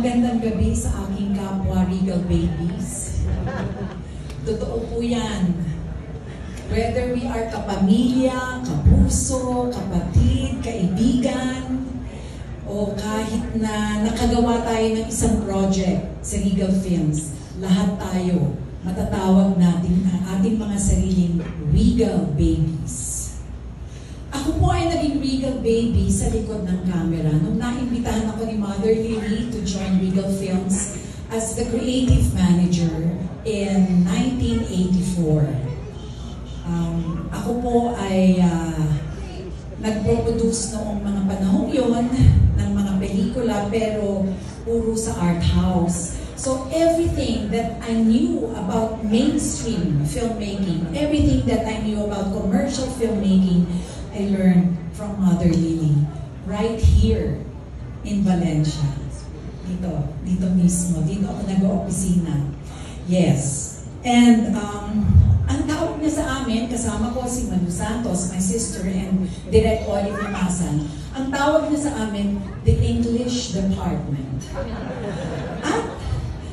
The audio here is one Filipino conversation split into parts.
Magandang gabi sa aking kapwa Regal Babies. Totoo po yan. Whether we are kapamilya, kapuso, kapatid, kaibigan, o kahit na nakagawa tayo ng isang project sa Regal Films, lahat tayo matatawag natin ang ating mga sariling Regal Babies. Ako po ay naging Regal Baby sa likod ng camera nung naimbitahan ako ni Mother Lily to join Regal Films as the creative manager in 1984. Ako po ay nag-produce noong mga panahong yon ng mga pelikula pero puro sa art house. So everything that I knew about mainstream filmmaking, everything that I knew about commercial filmmaking, I learned from Mother Lily right here in Valencia. Dito mismo. Dito ako nag-opisina. Yes. And ang tawag niya sa amin, kasama ko si Manu Santos, my sister, and Direct Oliver Masan. Ang tawag niya sa amin, the English Department. At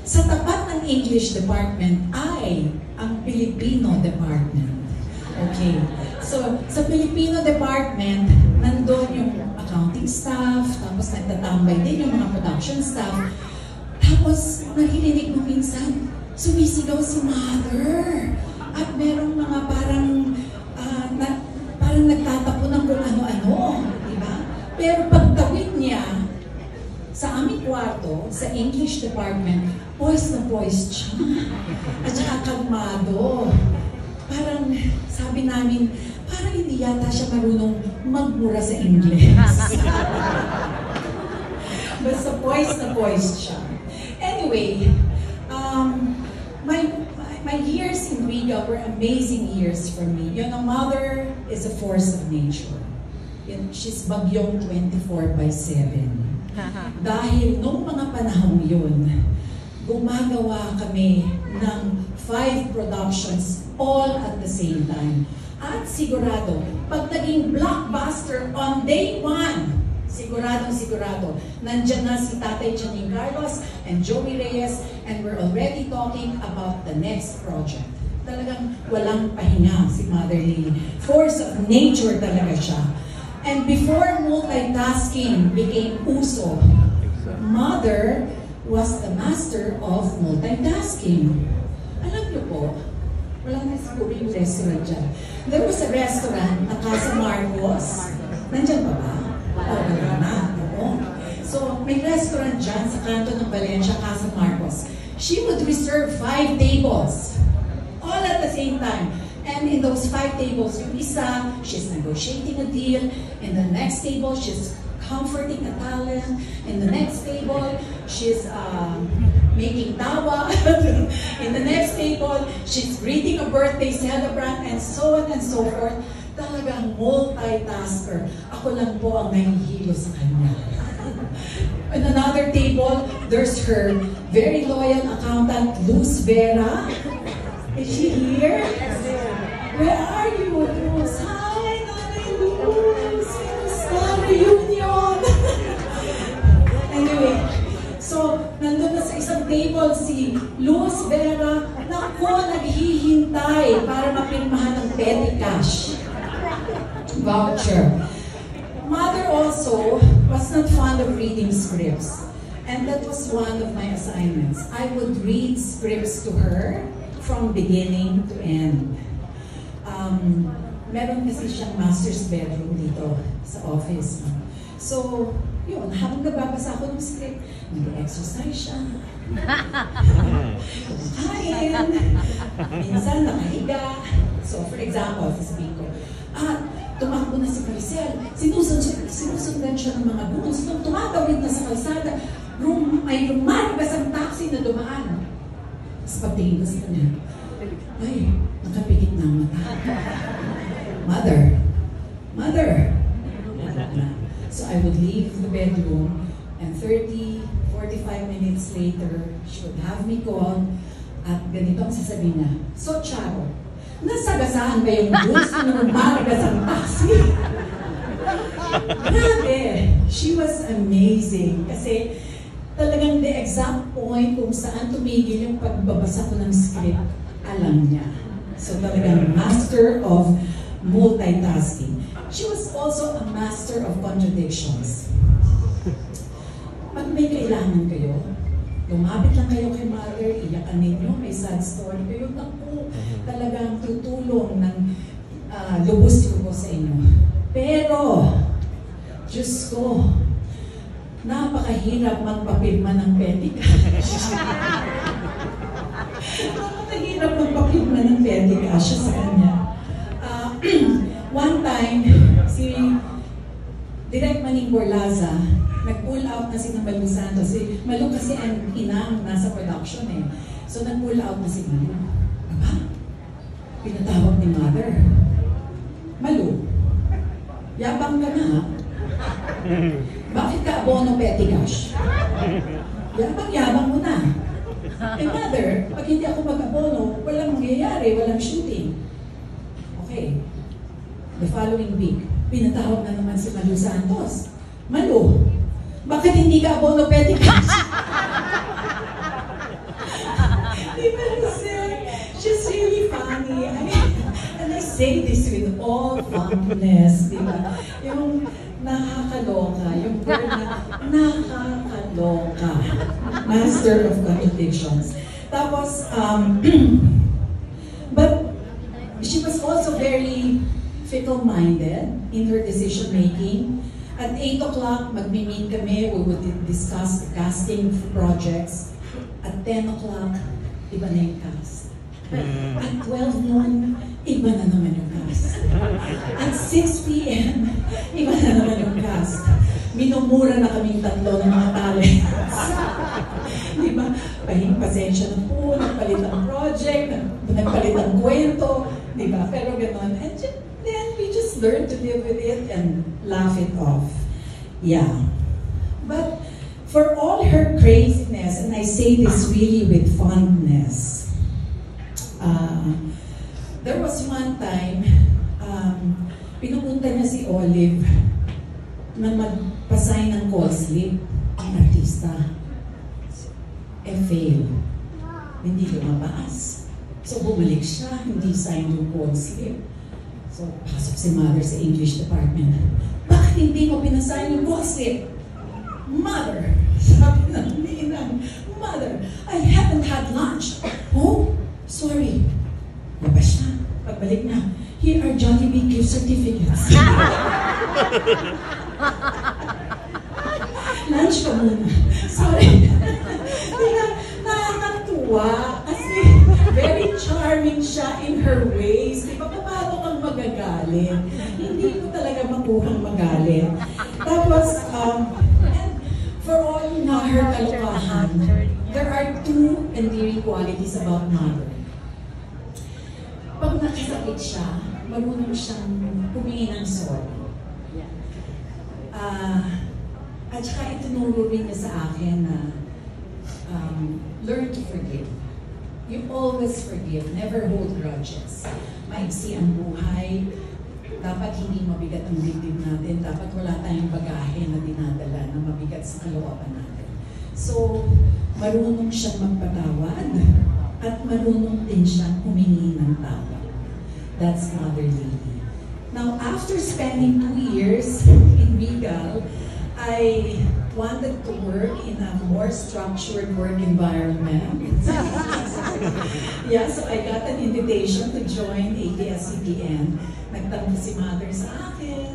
sa tapat ng English Department ay ang Filipino Department. Okay. So, sa Filipino Department, nandun yung accounting staff, tapos nagtatambay din yung mga production staff. Tapos, naririnig mo minsan, sumisigaw si Mother. At merong mga parang nagtatapo ng kung ano-ano. Diba? Pero pagtawid niya, sa aming kwarto, sa English Department, poised na poised siya. At saka kalmado. Parang sabi namin, parang hindi yata siya marunong magmura sa English. Basta poised na poised siya. Anyway, my years in Regal were amazing years for me. You know, Mother is a force of nature. She's bagyong 24/7. Dahil nung mga panahong yun, gumagawa kami ng 5 productions all at the same time. At sigurado, pag naging blockbuster on day 1, sigurado, nandyan na si Tatay Janine Carlos and Joey Reyes, and we're already talking about the next project. Talagang walang pahinga si Mother Lily. Force of nature talaga siya. And before multitasking became uso, Mother was the master of multitasking. Alam niyo po, wala na siguro yung restaurant dyan. There was a restaurant na Casa Marcos. Nandyan pa ba? Wala na. So, may restaurant dyan sa kanto ng Valencia, Casa Marcos. She would reserve 5 tables. All at the same time. And in those 5 tables, yung isa, she's negotiating a deal. In the next table, she's comforting a talent. In the next table, she's making tawa. In the next table, she's greeting a birthday celebrant, and so on and so forth. Talagang multitasker. Ako lang po ang nahihilo sa kanya. In another table, there's her very loyal accountant, Luz Vera. Is she here? Where are you, Luz? Hi, Nanay Luz! Reunion! Anyway, so, nandun na sa isang table si Luz Vera. Naku, naghihintay para mapirmahan ng petty cash voucher. Mother also was not fond of reading scripts. And that was one of my assignments. I would read scripts to her from beginning to end. Meron kasi siyang master's bedroom dito sa office. So, yun, habang nababasa ako ng script, nag-exercise siya. Kain. Minsan nakahiga. So, for example, sasabihin ko, tumakbo na si Maricel. Sinusundan siya ng mga butos. Nung tumatawid na sa kalsada, may lumalabas ang taxi na dumaan. Tapos pagtingin ko sa kanya, ay, nakapikit na ang mata. Mother. So I would leave the bedroom, and 30, 45 minutes later, she would have me call, at ganito ang sasabihin niya, so Charo, nasagasaan ba yung bus nung lumalagas ang taxi? Grabe! She was amazing kasi talagang the exact point kung saan tumigil yung pagbabasa ko ng script, alam niya. So talagang master of multitasking. She was also a master of contradictions. Pag may kailangan kayo, lumapit lang kayo kay mother, iyakan ninyo, may sad story kayo, naku, talagang tutulong ng lubos-lubos sa inyo. Pero, Diyos ko, napakahirap magpapirma ng petty cash. Napakahirap magpapirma ng petty cash sa kanya. One time, si Direk Maning Borlaza, nag-pull out na si Malu Santos. Si Malu kasi ang inang nasa production eh. So nag-pull out na si Malu. Aba, pinatawag ni Mother. Malu, yabang ka na ha? Bakit ka abono petty cash? Yabang mo na. Eh Mother, pag hindi ako mag-abono, walang mangyayari, walang shooting. Okay. The following week, pinatawag na naman si Malu Santos. Malu, bakit hindi ka abono petty cash? Diba, she's really funny. I mean, and I say this with all fondness, diba? Yung nakakaloka, yung word na nakakaloka. Master of contradictions. Tapos, but she was also very fickle-minded in her decision-making. At 8 o'clock, magmi-meet kami, we would discuss casting projects. At 10 o'clock, iba na yung cast. At 12 noon, iba na naman yung cast. At 6 p.m., iba na naman yung cast. Minumura na kaming tatlo ng mga talents. Diba? Pasensya na po, nagpalit ang project, nagpalit ang kwento, diba? Pero gano'n. And then we just learn to live with it and laugh it off. Yeah. But for all her craziness, and I say this really with fondness, there was one time, pinupunta niya si Olive na magpasign ng call slip ang artista. Fail. Hindi lumabas. So bumalik siya, hindi sign yung call slip. So pasok si Mother sa English department. Bakit hindi mo pinasign yung call slip? Mother, sabi ng ninang, Mother, I haven't had lunch. Oh, sorry. Labas siya. Pagbalik na, here are Jollibee gift certificates. Lunch ka muna. Sorry. Nakakatuwa kasi very charming siya in her ways. Di ba, paano kang magagalit? Hindi mo talaga makuhang magalit. Tapos, and for all na her kalokahan, there are two endearing qualities about Mother. Pag nakasakit siya, marunong siyang humingi ng sorry. At saka itinuro rin niya sa akin na learn to forgive. You always forgive, never hold grudges. Maiksi ang buhay, dapat hindi mabigat ang dibdib natin, dapat wala tayong bagahe na dinadala na mabigat sa kalooban natin. So, marunong siyang magpatawad at marunong din siyang humingi ng tawad. That's Mother Lily. Now, after spending 2 years in Regal, I wanted to work in a more structured work environment. Yeah, so I got an invitation to join ABS-CBN. Nagtanong si Mother sa akin.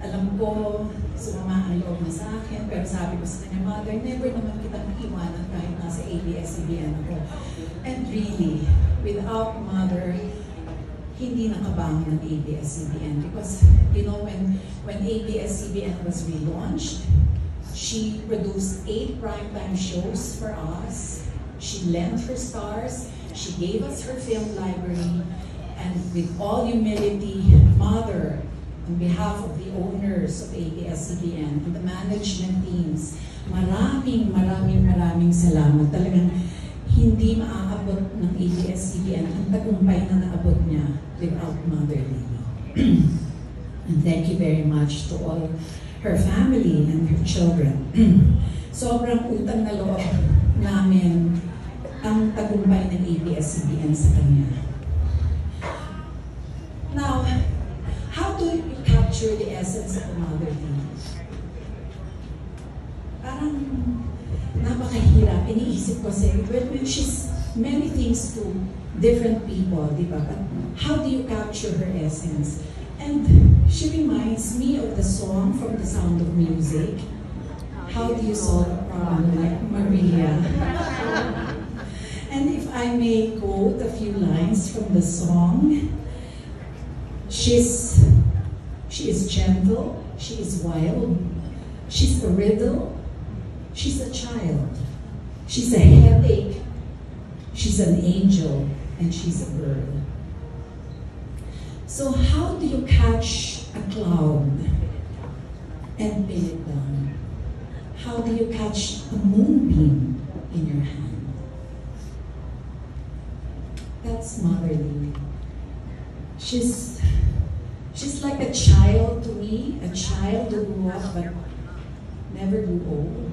Alam ko, sumama ang loob niya sa akin, pero sabi ko sa kanya, Mother, never naman kitang iwanan kahit nasa ABS-CBN ako. And really, without Mother, hindi nakabangon ng ABS-CBN because, you know, when ABS-CBN was relaunched, she produced 8 primetime shows for us. She lent her stars, she gave us her film library, and with all humility, Mother, on behalf of the owners of ABS-CBN and the management teams, maraming salamat. Talagang hindi maaabot ng ABS-CBN ang tagumpay na naabot niya without Mother Lily. And thank you very much to all her family and her children. Sobrang utang na loob namin ang tagumpay ng ABS-CBN sa kanya. Now, how do you capture the essence of a mother day? Parang napakahirap. Iniisip ko kasi, when she's many things to different people, di ba? But how do you capture her essence? And she reminds me of the song from The Sound of Music. How do you solve a problem like Maria? And if I may quote a few lines from the song, she is gentle, she is wild, she's a riddle, she's a child, she's a headache, she's an angel, and she's a bird. So how do you catch a cloud and pin it down? How do you catch a moonbeam in your hand? That's motherly. She's like a child to me, a child who grew up but never grew old.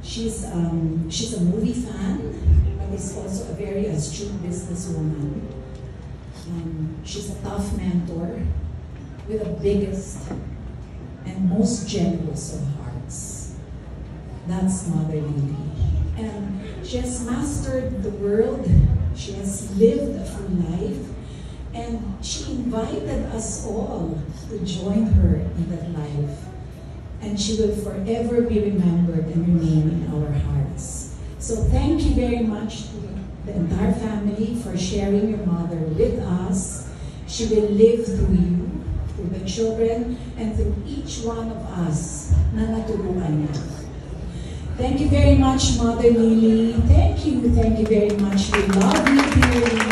She's a movie fan, but is also a very astute businesswoman. She's a tough mentor with the biggest and most generous of hearts. That's Mother Lily. And she has mastered the world, she has lived a full life, and she invited us all to join her in that life. And she will forever be remembered and remain in our hearts. So thank you very much to the entire family for sharing your mother with us. She will live through you, through the children, and through each one of us na natulungan niya. Thank you very much, Mother Lily. Thank you very much. We love you dearly.